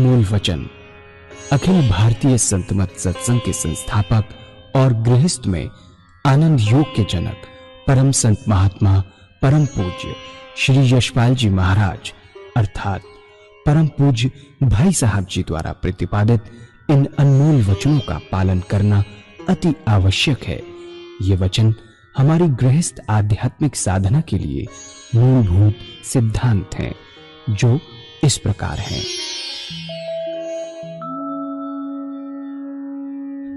अनमोल वचन अखिल भारतीय संत मत सत्संग के संस्थापक और गृहस्थ में आनंद योग के जनक परम संत महात्मा परम पूज्य श्री यशपाल जी महाराज अर्थात परम पूज्य भाई साहब जी द्वारा प्रतिपादित इन अनमोल वचनों का पालन करना अति आवश्यक है। ये वचन हमारी गृहस्थ आध्यात्मिक साधना के लिए मूलभूत सिद्धांत हैं, जो इस प्रकार हैं।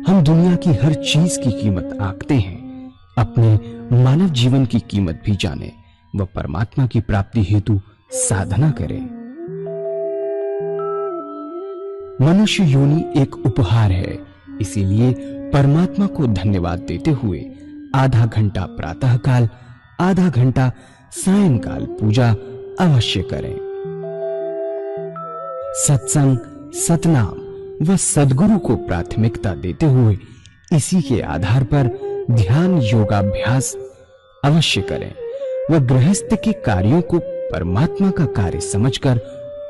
हम दुनिया की हर चीज की कीमत आंकते हैं, अपने मानव जीवन की कीमत भी जाने व परमात्मा की प्राप्ति हेतु साधना करें। मनुष्य योनि एक उपहार है, इसीलिए परमात्मा को धन्यवाद देते हुए आधा घंटा प्रातःकाल, आधा घंटा सायंकाल पूजा अवश्य करें। सत्संग, सतनाम व सद्गुरु को प्राथमिकता देते हुए इसी के आधार पर ध्यान योगाभ्यास अवश्य करें व गृहस्थ के कार्यों को परमात्मा का कार्य समझकर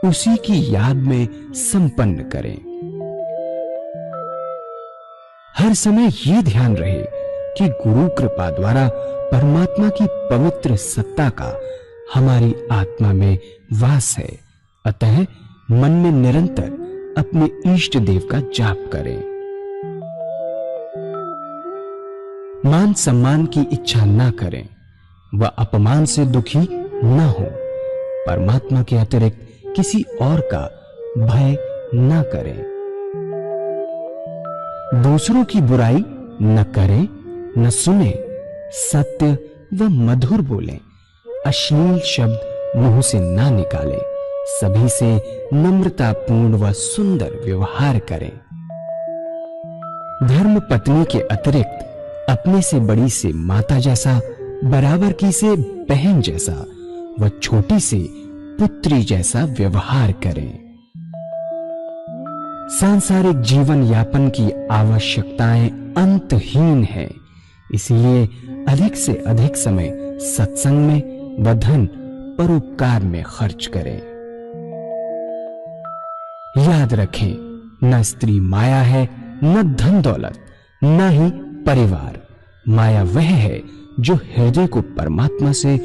उसी की याद में संपन्न करें। हर समय ये ध्यान रहे कि गुरु कृपा द्वारा परमात्मा की पवित्र सत्ता का हमारी आत्मा में वास है, अतः मन में निरंतर अपने इष्ट देव का जाप करें। मान सम्मान की इच्छा ना करें व अपमान से दुखी ना हो। परमात्मा के अतिरिक्त किसी और का भय ना करें। दूसरों की बुराई न करें, न सुने, सत्य व मधुर बोलें, अश्लील शब्द मुंह से ना निकालें, सभी से नम्रतापूर्ण व सुंदर व्यवहार करें। धर्म पत्नी के अतिरिक्त अपने से बड़ी से माता जैसा, बराबर की से बहन जैसा व छोटी से पुत्री जैसा व्यवहार करें। सांसारिक जीवन यापन की आवश्यकताएं अंतहीन है, इसलिए अधिक से अधिक समय सत्संग में व धन परोपकार में खर्च करें। याद रखें, न स्त्री माया है, न धन दौलत, न ही परिवार। माया वह है जो हृदय को परमात्मा से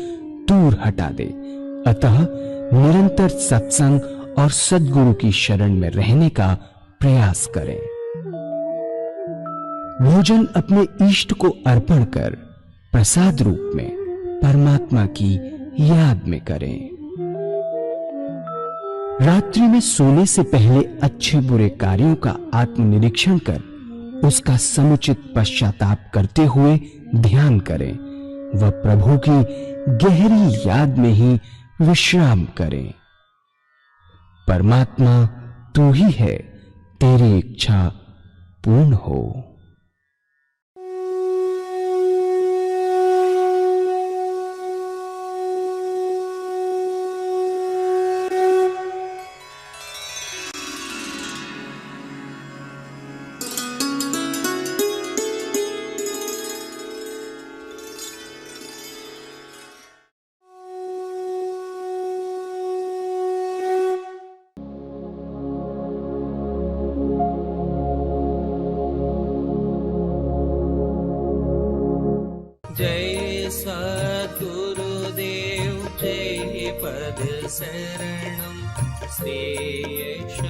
दूर हटा दे। अतः निरंतर सत्संग और सद्गुरु की शरण में रहने का प्रयास करें। भोजन अपने इष्ट को अर्पण कर प्रसाद रूप में परमात्मा की याद में करें। रात्रि में सोने से पहले अच्छे बुरे कार्यों का आत्मनिरीक्षण कर उसका समुचित पश्चाताप करते हुए ध्यान करें व प्रभु की गहरी याद में ही विश्राम करें। परमात्मा तू ही है, तेरी इच्छा पूर्ण हो। जय सद्गुरुदेव जय पद शरणं श्रेयस्वरूप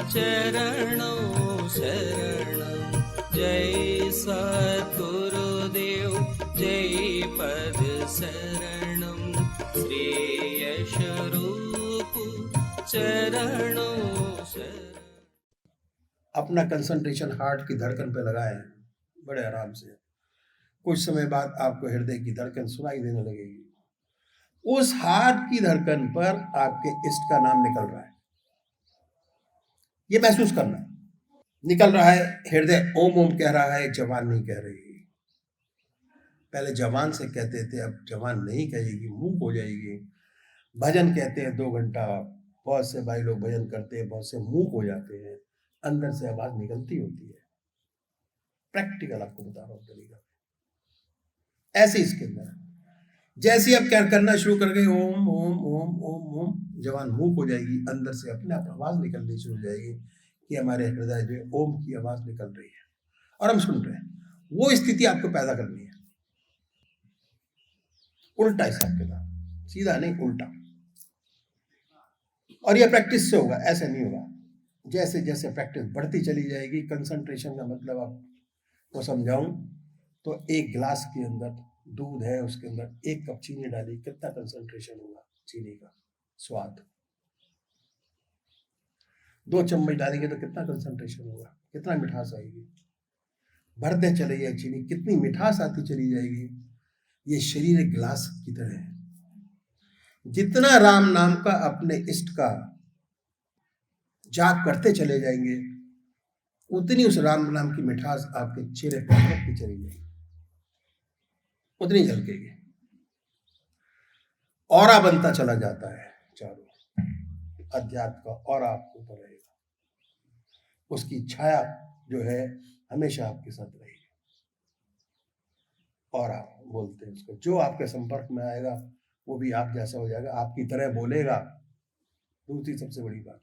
चरणों शरणं। जय सद्गुरुदेव जय पद शरणं श्रेयस्वरूप चरणों शरणं। अपना कंसंट्रेशन हार्ट की धड़कन पे लगाएं, बड़े आराम से। कुछ समय बाद आपको हृदय की धड़कन सुनाई देने लगेगी। उस हार्ट की धड़कन पर आपके इष्ट का नाम निकल रहा है, ये महसूस करना। निकल रहा है, हृदय ओम ओम कह रहा है, जवान नहीं कह रही। पहले जवान से कहते थे, अब जवान नहीं कहेगी, मूक हो जाएगी। भजन कहते हैं 2 घंटा, बहुत से भाई लोग भजन करते हैं, बहुत से मूक हो जाते हैं, अंदर से आवाज निकलती होती है। प्रैक्टिकल आपको बता रहा हूं तरीका। ऐसे इसके अंदर जैसे ही आप क्या करना शुरू कर गए ओम ओम ओम ओम ओम, जवान मूक हो जाएगी, अंदर से अपने आप आवाज निकलनी शुरू हो जाएगी कि हमारे हृदय जो है ओम की आवाज निकल रही है और हम सुन रहे हैं। वो स्थिति आपको पैदा करनी है। उल्टा हिसाब किताब, सीधा नहीं उल्टा। और ये प्रैक्टिस से होगा, ऐसे नहीं होगा। जैसे जैसे प्रैक्टिस बढ़ती चली जाएगी, कंसंट्रेशन का मतलब आपको समझाऊं तो एक गिलास के अंदर दूध है, उसके अंदर 1 कप चीनी डाली, कितना कंसंट्रेशन होगा चीनी का स्वाद। 2 चम्मच डालेंगे तो कितना कंसंट्रेशन होगा, कितना मिठास आएगी। बढ़ते चले जाए चीनी, कितनी मिठास आती चली जाएगी। ये शरीर एक गिलास की तरह है। जितना राम नाम का अपने इष्ट का जाप करते चले जाएंगे, उतनी उस राम नाम की मिठास आपके चेहरे पर बढ़ती चली जाएगी, उतनी झलकेगी। औरा बनता चला जाता है चारों, अध्यात्म का औरा आपके ऊपर रहेगा, उसकी छाया जो है हमेशा आपके साथ रहेगी। औरा बोलते हैं उसको, जो आपके संपर्क में आएगा वो भी आप जैसा हो जाएगा, आपकी तरह बोलेगा। दूसरी सबसे बड़ी बात,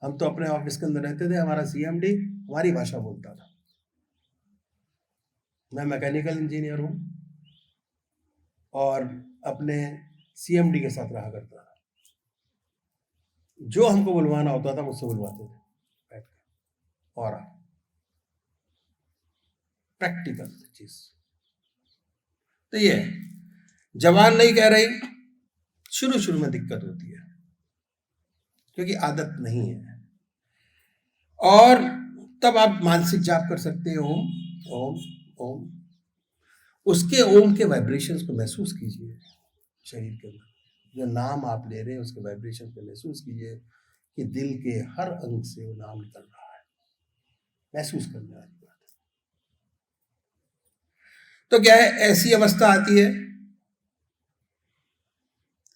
हम तो अपने ऑफिस के अंदर रहते थे, हमारा सीएमडी हमारी भाषा बोलता था। मैं मैकेनिकल इंजीनियर हूं और अपने सीएमडी के साथ रहा करता था। जो हमको बुलवाना होता था मुझसे बुलवाते थे बैठ के। और प्रैक्टिकल चीज तो ये जवान नहीं कह रही, शुरू शुरू में दिक्कत होती है क्योंकि आदत नहीं है। और तब आप मानसिक जाप कर सकते हो, ओम ओम ओम। उसके ओम के वाइब्रेशंस को महसूस कीजिए शरीर के अंदर, जो नाम आप ले रहे हैं उसके वाइब्रेशन को महसूस कीजिए कि दिल के हर अंग से वो नाम निकल रहा है। महसूस करने वाली बात है। तो क्या है, ऐसी अवस्था आती है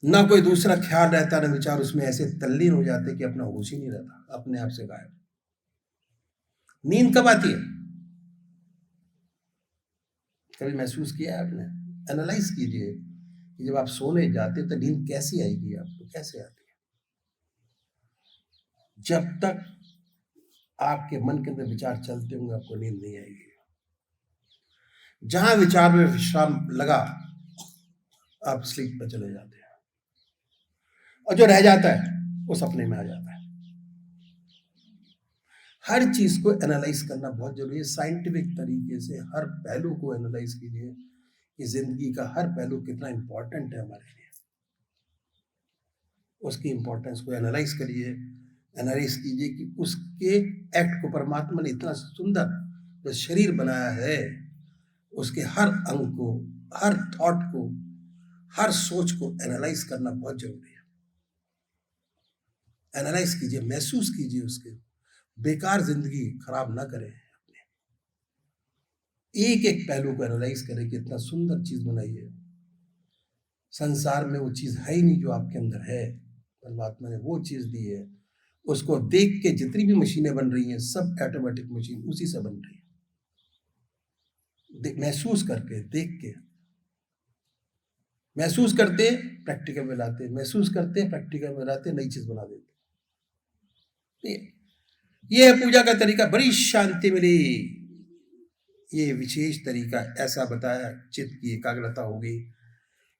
ना कोई दूसरा ख्याल रहता ना विचार, उसमें ऐसे तल्लीन हो जाते कि अपना होश ही नहीं रहता, अपने आप से गायब। नींद कब आती है? कभी महसूस किया है आपने? एनालाइज कीजिए कि जब आप सोने जाते तो नींद कैसी आएगी आपको, कैसे आती है? जब तक आपके मन के अंदर विचार चलते होंगे आपको नींद नहीं आएगी। जहां विचार में विश्राम लगा आप स्लीप पर चले जाते हैं, और जो रह जाता है वो सपने में आ जाता है। हर चीज को एनालाइज करना बहुत जरूरी है, साइंटिफिक तरीके से हर पहलू को एनालाइज कीजिए कि जिंदगी का हर पहलू कितना इंपॉर्टेंट है हमारे लिए। उसकी इंपॉर्टेंस को एनालाइज करिए, एनालाइज कीजिए कि उसके एक्ट को परमात्मा ने इतना सुंदर जो शरीर बनाया है, उसके हर अंग को, हर थॉट को, हर सोच को एनालाइज करना बहुत जरूरी है। एनालाइज कीजिए, महसूस कीजिए उसके, बेकार जिंदगी खराब ना करें अपने। एक एक पहलू को एनालाइज करें कि इतना सुंदर चीज बनाई है। संसार में वो चीज है ही नहीं जो आपके अंदर है, परमात्मा ने वो चीज दी है। उसको देख के जितनी भी मशीनें बन रही हैं सब ऑटोमेटिक मशीन उसी से बन रही है। महसूस करके, देख के, महसूस करते प्रैक्टिकल में लाते, महसूस करते प्रैक्टिकल में लाते, नई चीज बना देते। ये है पूजा का तरीका, बड़ी शांति मिली। ये विशेष तरीका ऐसा बताया, चित्त की एकाग्रता होगी,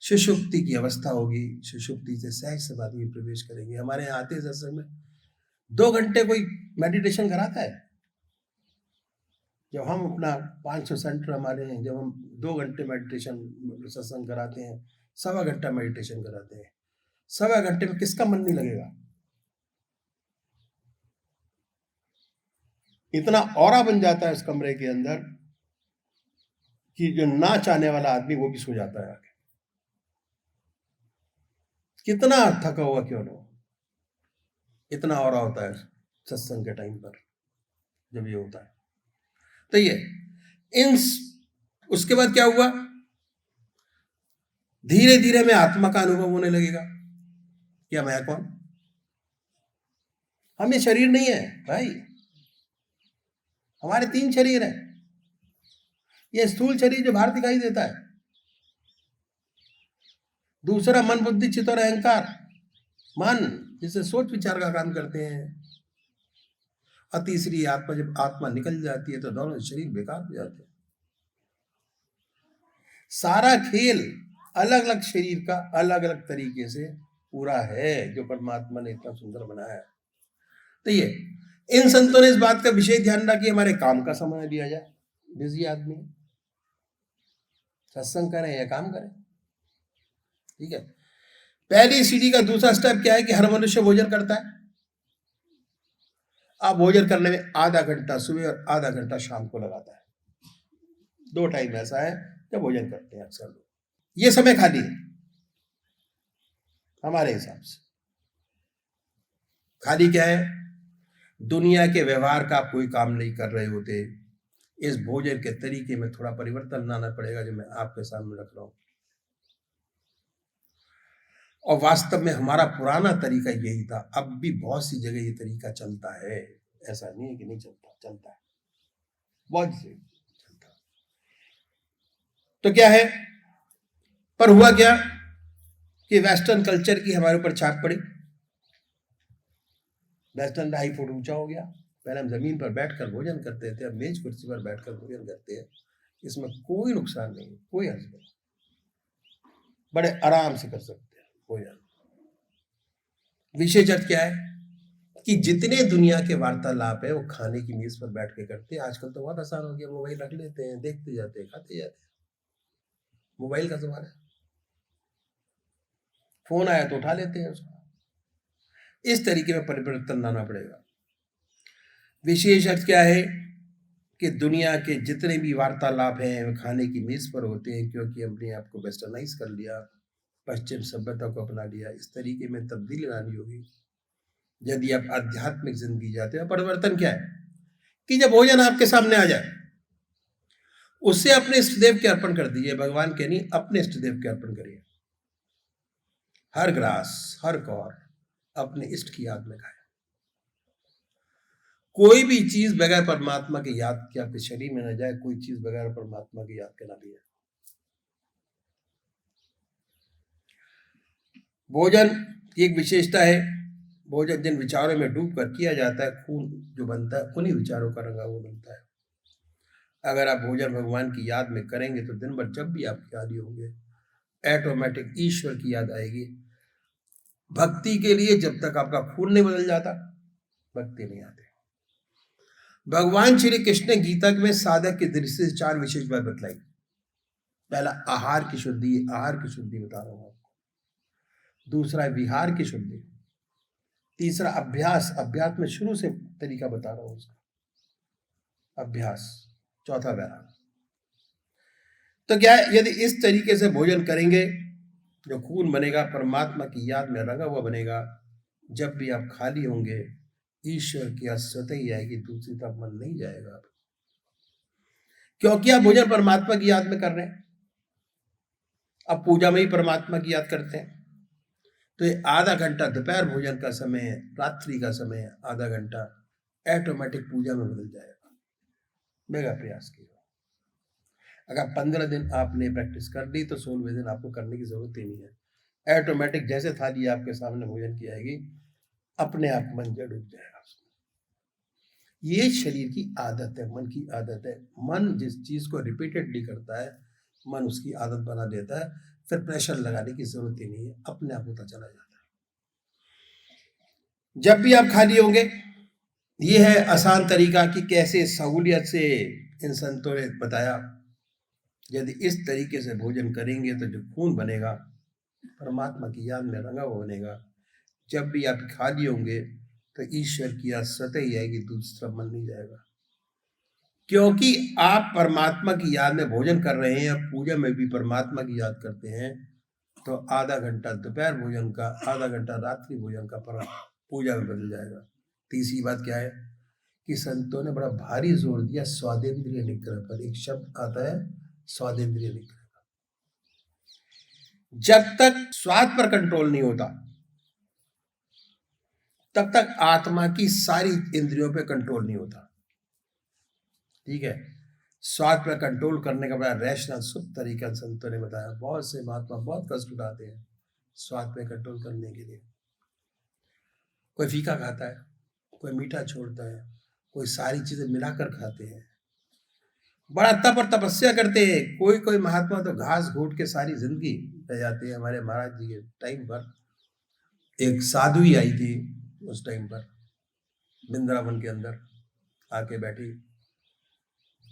सुषुप्ति की अवस्था होगी, सुषुप्ति से सहज समाधि में प्रवेश करेंगे। हमारे यहाँ आते सत्संग में 2 घंटे कोई मेडिटेशन कराता है। जब हम अपना 500 सेंटर हमारे हैं, जब हम 2 घंटे मेडिटेशन सत्संग कराते हैं, 1.25 घंटा मेडिटेशन कराते हैं, 1.25 घंटे में किसका मन नहीं लगेगा? इतना औरा बन जाता है उस कमरे के अंदर कि जो ना चाहने वाला आदमी वो भी सो जाता है आके, कितना थका हुआ क्यों ना हो। इतना औरा होता है सत्संग के टाइम पर जब ये होता है। तो ये उसके बाद क्या हुआ, धीरे धीरे में आत्मा का अनुभव होने लगेगा। क्या मैं कौन? हम ये शरीर नहीं है भाई, हमारे 3 शरीर हैं। ये स्थूल शरीर जो बाहर दिखाई देता है, दूसरा मन बुद्धि चित्त और अहंकार, मन जिससे सोच विचार का काम करते हैं, और तीसरी आत्मा। जब आत्मा निकल जाती है तो दोनों शरीर बेकार हो जाते हैं। सारा खेल अलग अलग शरीर का अलग अलग तरीके से पूरा है जो परमात्मा ने इतना सुंदर बनाया है। तो ये इन संतों ने इस बात का विशेष ध्यान रखा कि हमारे काम का समय दिया जाए। बिजी आदमी सत्संग करें या काम करें, ठीक है। पहली सीढ़ी का दूसरा स्टेप क्या है कि हर मनुष्य भोजन करता है। आप भोजन करने में आधा घंटा सुबह और आधा घंटा शाम को लगाता है। 2 टाइम ऐसा है जब भोजन करते हैं अक्सर लोग। ये समय खाली है हमारे हिसाब से। खाली क्या है? दुनिया के व्यवहार का आप कोई काम नहीं कर रहे होते। इस भोजन के तरीके में थोड़ा परिवर्तन लाना पड़ेगा जो मैं आपके सामने रख रहा हूं। और वास्तव में हमारा पुराना तरीका यही था। अब भी बहुत सी जगह ये तरीका चलता है, ऐसा नहीं है कि नहीं चलता, चलता है बहुत से चलता है। तो क्या है, पर हुआ क्या कि वेस्टर्न कल्चर की हमारे ऊपर छाप पड़ी। वेस्टर्न ढाई फुट ऊंचा हो गया। पहले हम जमीन पर बैठकर भोजन करते थे, अब मेज कुर्सी पर बैठकर भोजन करते हैं। इसमें कोई नुकसान नहीं, कोई हर्ज नहीं, बड़े आराम से कर सकते हैं भोजन। विशेष अर्थ क्या है कि जितने दुनिया के वार्तालाप है वो खाने की मेज पर बैठ के करते हैं। आजकल तो बहुत आसान हो गया, मोबाइल रख लेते हैं, देखते जाते हैं, खाते जाते हैं। मोबाइल का जमाना है, फोन आया तो उठा लेते हैं उसको। इस तरीके में परिवर्तन लाना पड़ेगा। विशेष अर्थ क्या है कि दुनिया के जितने भी वार्तालाप हैं वे खाने की मेज पर होते हैं, क्योंकि हमने आपको वेस्टर्नाइज कर लिया, पश्चिम सभ्यता को अपना लिया। इस तरीके में तब्दीली लानी होगी यदि आप आध्यात्मिक जिंदगी जाते हैं। परिवर्तन क्या है कि जब भोजन आपके सामने आ जाए उससे अपने इष्टदेव के अर्पण कर दीजिए। भगवान के नहीं, अपने इष्टदेव के अर्पण करिए। हर ग्रास, हर कौर अपने इष्ट की याद में खाए। कोई भी चीज बगैर परमात्मा की याद के आपके शरीर में न जाए। कोई चीज बगैर परमात्मा की याद के ना भी है। भोजन की एक विशेषता है, भोजन जिन विचारों में डूब कर किया जाता है, खून जो बनता है उन्हीं विचारों का रंगा हुआ बनता है। अगर आप भोजन भगवान की याद में करेंगे तो दिन भर जब भी आप याद होंगे ऑटोमेटिक ईश्वर की याद आएगी। भक्ति के लिए जब तक आपका खून नहीं बदल जाता भक्ति नहीं आती। भगवान श्री कृष्ण ने गीता में साधक की दृष्टि से 4 विशेष बात बतलाई। पहला आहार की शुद्धि, आहार की शुद्धि बता रहा हूं आपको। दूसरा विहार की शुद्धि। तीसरा अभ्यास, अभ्यास में शुरू से तरीका बता रहा हूं उसका अभ्यास। चौथा वैराग। तो क्या है, यदि इस तरीके से भोजन करेंगे जो खून बनेगा परमात्मा की याद में रंगा हुआ बनेगा। जब भी आप खाली होंगे ईश्वर की याद स्वतः ही आएगी, दूसरी तरफ मन नहीं जाएगा, क्योंकि आप भोजन परमात्मा की याद में कर रहे हैं। अब पूजा में ही परमात्मा की याद करते हैं तो ये आधा घंटा दोपहर भोजन का समय, रात्रि का समय आधा घंटा ऑटोमेटिक पूजा में बदल जाएगा। मेगा प्रयास कीजिए। अगर 15 दिन आपने प्रैक्टिस कर ली तो 16वें दिन आपको करने की जरूरत ही नहीं है। ऑटोमेटिक जैसे थाली आपके सामने भोजन की आएगी अपने आप मन जड़ उठ जाएगा। ये शरीर की आदत है, मन की आदत है। मन जिस चीज को रिपीटेडली करता है मन उसकी आदत बना देता है। फिर प्रेशर लगाने की जरूरत ही नहीं है, अपने आप होता चला जाता है। जब भी आप खाली होंगे, ये है आसान तरीका कि कैसे सहूलियत से इन संतों ने बताया। यदि इस तरीके से भोजन करेंगे तो जो खून बनेगा परमात्मा की याद में रंगा हुआ बनेगा। जब भी आप खाली होंगे तो ईश्वर की याद स्वतः ही आएगी, दूसरा मन नहीं जाएगा, क्योंकि आप परमात्मा की याद में भोजन कर रहे हैं। पूजा में भी परमात्मा की याद करते हैं तो आधा घंटा दोपहर भोजन का, आधा घंटा रात्रि भोजन का पूजा में बदल जाएगा। तीसरी बात क्या है कि संतों ने बड़ा भारी जोर दिया स्वादेंद्रिय निग्रह पर। एक शब्द आता है स्वादेंद्रिय निग्रह। जब तक स्वाद पर कंट्रोल नहीं होता तब तक आत्मा की सारी इंद्रियों पे कंट्रोल नहीं होता। ठीक है, स्वाद पर कंट्रोल करने का बड़ा रैशनल शुद्ध तरीका संतों ने बताया। बहुत से महात्मा बहुत कष्ट उठाते हैं स्वाद पे कंट्रोल करने के लिए। कोई फीका खाता है, कोई मीठा छोड़ता है, कोई सारी चीजें मिलाकर खाते हैं, बड़ा तप और तपस्या करते हैं। कोई कोई महात्मा तो घास घोट के सारी जिंदगी रह जाती है। हमारे महाराज जी के टाइम पर एक साधु ही आई थी, उस टाइम पर वृंदावन के अंदर आके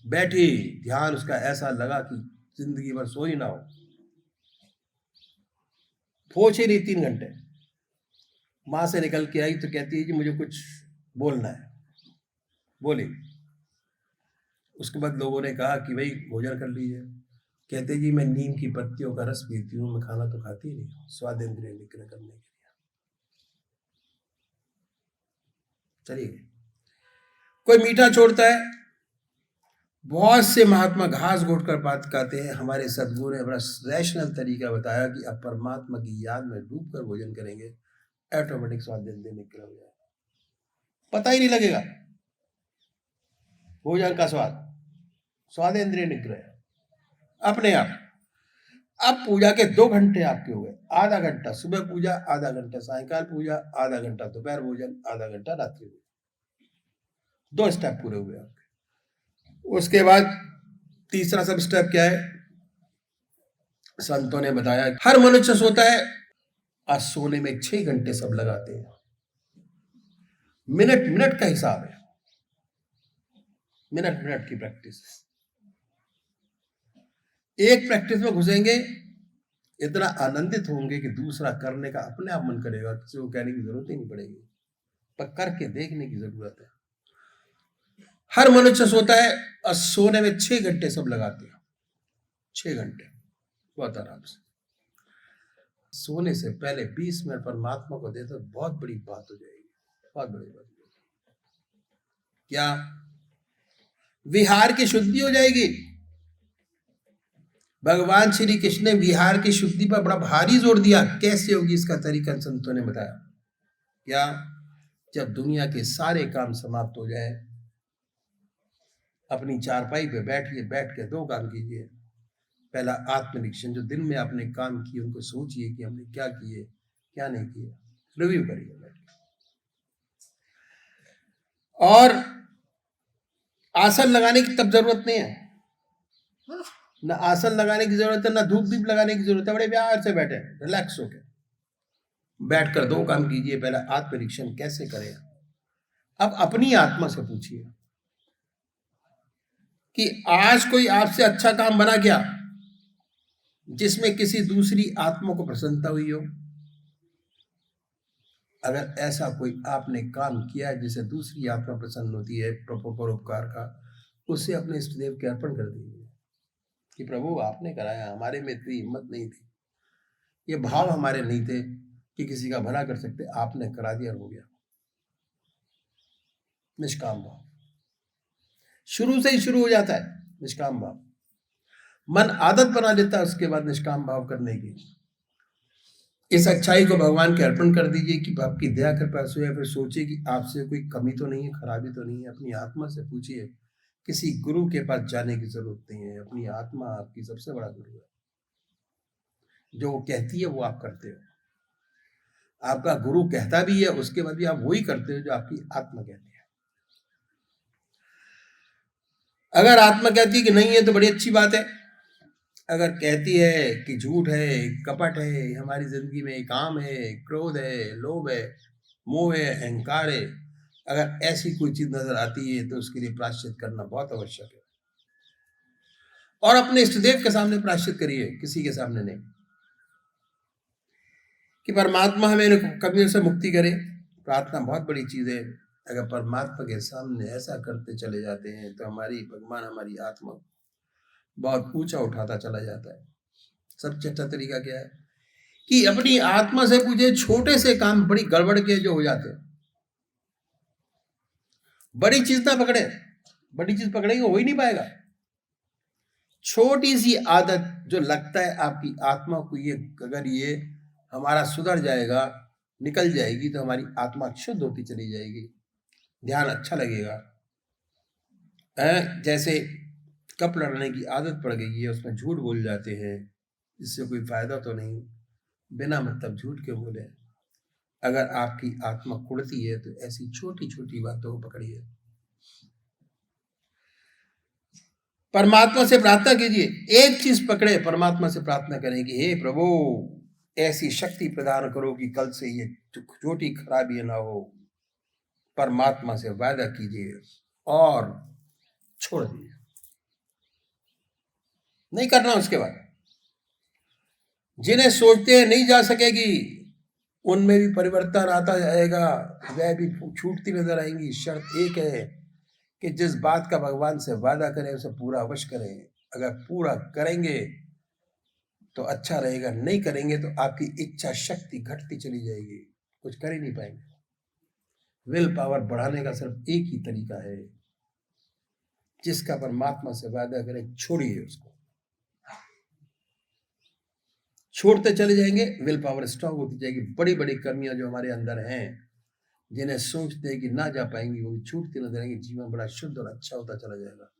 बैठी ध्यान उसका ऐसा लगा कि जिंदगी भर सो ही ना हो, पहुंच ही नहीं 3 घंटे। माँ से निकल के आई तो कहती है कि मुझे कुछ बोलना है। बोली। उसके बाद लोगों ने कहा कि भाई भोजन कर लीजिए। कहते जी मैं नीम की पत्तियों का रस पीती हूँ, मैं खाना तो खाती ही नहीं, स्वाद इंद्रिय निग्रह करने के लिए। चलिए, कोई मीठा छोड़ता है। बहुत से महात्मा घास घोट कर बात कहते हैं। हमारे सदगुरु ने बड़ा रैशनल तरीका बताया कि अब परमात्मा की याद में डूब कर भोजन करेंगे, ऑटोमेटिक स्वाद इंद्रिय निग्रह हो जाएगा, पता ही नहीं लगेगा भोजन का स्वाद इंद्रिय निग्रह अपने आप। अब पूजा के 2 घंटे आपके हो गए, आधा घंटा सुबह पूजा, आधा घंटा सायंकाल पूजा, आधा घंटा दोपहर भोजन, आधा घंटा रात्रि भोजन। 2 स्टेप पूरे हुए आपके। उसके बाद तीसरा सब स्टेप क्या है? संतों ने बताया हर मनुष्य सोता है, आज सोने में 6 घंटे सब लगाते हैं। मिनट मिनट का हिसाब है, मिनट मिनट की प्रैक्टिस। एक प्रैक्टिस में घुसेंगे, इतना आनंदित होंगे कि दूसरा करने का अपने आप मन करेगा, किसी को कहने की जरूरत ही नहीं पड़ेगी, पर करके देखने की जरूरत है। हर मनुष्य सोता है और सोने में 6 घंटे सब लगाते हैं। 6 घंटे बहुत आराम से। सोने से पहले 20 मिनट परमात्मा को दे तो बहुत बड़ी बात हो जाएगी, बहुत बड़ी बात हो जाएगी। क्या? विहार की शुद्धि हो जाएगी। भगवान श्री कृष्ण ने विहार की शुद्धि पर बड़ा भारी जोर दिया। कैसे होगी इसका तरीका संतों ने बताया। क्या? जब दुनिया के सारे काम समाप्त हो जाए, अपनी चारपाई पे बैठिए, बैठ के 2 काम कीजिए। पहला आत्मनिरीक्षण, जो दिन में आपने काम किए उनको सोचिए कि हमने क्या किए क्या नहीं किए, रिव्यू करिए बैठ के। और आसन लगाने की तब जरूरत नहीं है, ना आसन लगाने की जरूरत है, ना धूप दीप लगाने की जरूरत है। बड़े प्यार से बैठे, रिलैक्स होके बैठकर 2 काम कीजिए। पहला आत्मनिरीक्षण कैसे करें। अब अपनी आत्मा से पूछिए कि आज कोई आपसे अच्छा काम बना क्या, जिसमें किसी दूसरी आत्मा को प्रसन्नता हुई हो। अगर ऐसा कोई आपने काम किया है जिससे दूसरी आत्मा प्रसन्न होती है, परोपकार का, उसे अपने इष्ट देव के अर्पण कर दीजिए कि प्रभु आपने कराया, हमारे में इतनी हिम्मत नहीं थी, ये भाव हमारे नहीं थे कि किसी का भला कर सकते, आपने करा दिया, हो गया। निष्काम भाव शुरू से ही शुरू हो जाता है। निष्काम भाव मन आदत बना लेता है, उसके बाद निष्काम भाव करने की। इस अच्छाई को भगवान के अर्पण कर दीजिए कि आपकी दया कृपा से, या फिर सोचिए कि आपसे कोई कमी तो नहीं है, खराबी तो नहीं है। अपनी आत्मा से पूछिए, किसी गुरु के पास जाने की जरूरत नहीं है। अपनी आत्मा आपकी सबसे बड़ा गुरु है। जो वो कहती है वो आप करते हो। आपका गुरु कहता भी है, उसके बाद भी आप वही करते हो जो आपकी आत्मा कहती है। अगर आत्मा कहती है कि नहीं है तो बड़ी अच्छी बात है। अगर कहती है कि झूठ है, कपट है, हमारी जिंदगी में काम है, क्रोध है, लोभ है, मोह है, अहंकार है, अगर ऐसी कोई चीज नजर आती है तो उसके लिए प्रायश्चित करना बहुत आवश्यक है। और अपने इष्टदेव के सामने प्रायश्चित करिए, किसी के सामने नहीं, कि परमात्मा हमें कमियों से मुक्ति करे। प्रार्थना बहुत बड़ी चीज है। अगर परमात्मा के सामने ऐसा करते चले जाते हैं तो भगवान हमारी आत्मा बहुत ऊंचा उठाता चला जाता है। सबसे अच्छा तरीका क्या है कि अपनी आत्मा से पूछे, छोटे से काम बड़ी गड़बड़ के जो हो जाते हैं, बड़ी चीज ना पकड़े, बड़ी चीज पकड़ेंगे हो ही नहीं पाएगा। छोटी सी आदत जो लगता है आपकी आत्मा को, ये अगर ये हमारा सुधर जाएगा, निकल जाएगी, तो हमारी आत्मा शुद्ध होती चली जाएगी, ध्यान अच्छा लगेगा। जैसे कप लड़ने की आदत पड़ गई है, उसमें झूठ बोल जाते हैं, इससे कोई फायदा तो नहीं, बिना मतलब झूठ के बोले। अगर आपकी आत्मा कुड़ती है तो ऐसी छोटी छोटी बातों को पकड़िए। परमात्मा से प्रार्थना कीजिए, एक चीज पकड़े, परमात्मा से प्रार्थना करें कि हे प्रभु ऐसी शक्ति प्रदान करो कि कल से ये छोटी खराबी ना हो। परमात्मा से वादा कीजिए और छोड़ दीजिए, नहीं करना। उसके बाद जिन्हें सोचते हैं नहीं जा सकेगी, उनमें भी परिवर्तन आता जाएगा, वह भी छूटती नजर आएंगी। शर्त एक है कि जिस बात का भगवान से वादा करें उसे पूरा अवश्य करें। अगर पूरा करेंगे तो अच्छा रहेगा, नहीं करेंगे तो आपकी इच्छा शक्ति घटती चली जाएगी, कुछ कर ही नहीं पाएंगे। विल पावर बढ़ाने का सिर्फ एक ही तरीका है, जिसका परमात्मा से वादा करें छोड़िए उसको। छोड़ते चले जाएंगे, विल पावर स्ट्रांग होती जाएगी। बड़ी बड़ी कमियां जो हमारे अंदर हैं, जिन्हें सोचते हैं कि ना जा पाएंगी, वो भी छूटती नजर आएंगी। जीवन बड़ा शुद्ध और अच्छा होता चला जाएगा।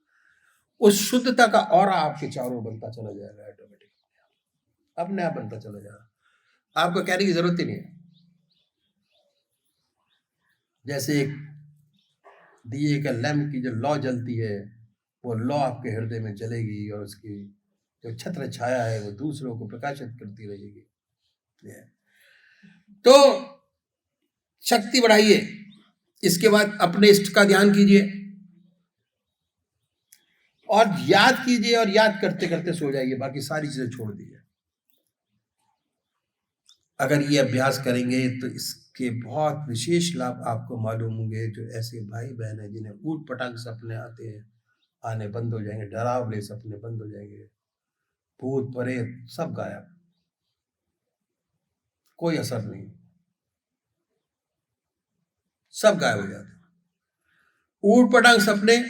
उस शुद्धता का ऑरा आपके चारों बनता चला जाएगा, ऑटोमेटिक अपने आप बनता चला जाएगा। आपको कहने की जरूरत ही नहीं है। जैसे एक दिए का लैंप की जो लौ जलती है, वो लौ आपके हृदय में जलेगी और उसकी जो छत्र छाया है वो दूसरों को प्रकाशित करती रहेगी। तो शक्ति बढ़ाइए। इसके बाद अपने इष्ट का ध्यान कीजिए और याद कीजिए, और याद करते करते सो जाइए। बाकी सारी चीजें छोड़ दीजिए। अगर ये अभ्यास करेंगे तो इसके बहुत विशेष लाभ आपको मालूम होंगे। जो ऐसे भाई बहन हैं जिन्हें ऊट पटांग सपने आते हैं, आने बंद हो जाएंगे। डरावने सपने बंद हो जाएंगे। भूत प्रेत सब गायब, कोई असर नहीं, सब गायब हो जाते हैं। ऊट पटांग सपने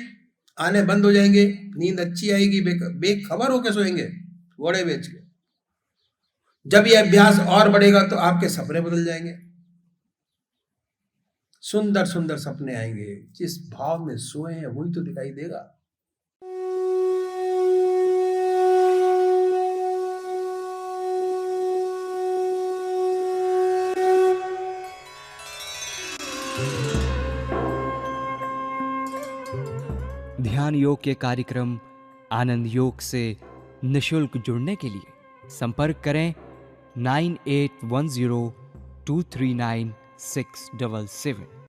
आने बंद हो जाएंगे। नींद अच्छी आएगी, बेखबर होकर सोएंगे घोड़े बेच के। जब ये अभ्यास और बढ़ेगा तो आपके सपने बदल जाएंगे। सुंदर सुंदर सपने आएंगे। जिस भाव में सोए हैं वही तो दिखाई देगा। ध्यान योग के कार्यक्रम आनंद योग से निशुल्क जुड़ने के लिए संपर्क करें 9810239677।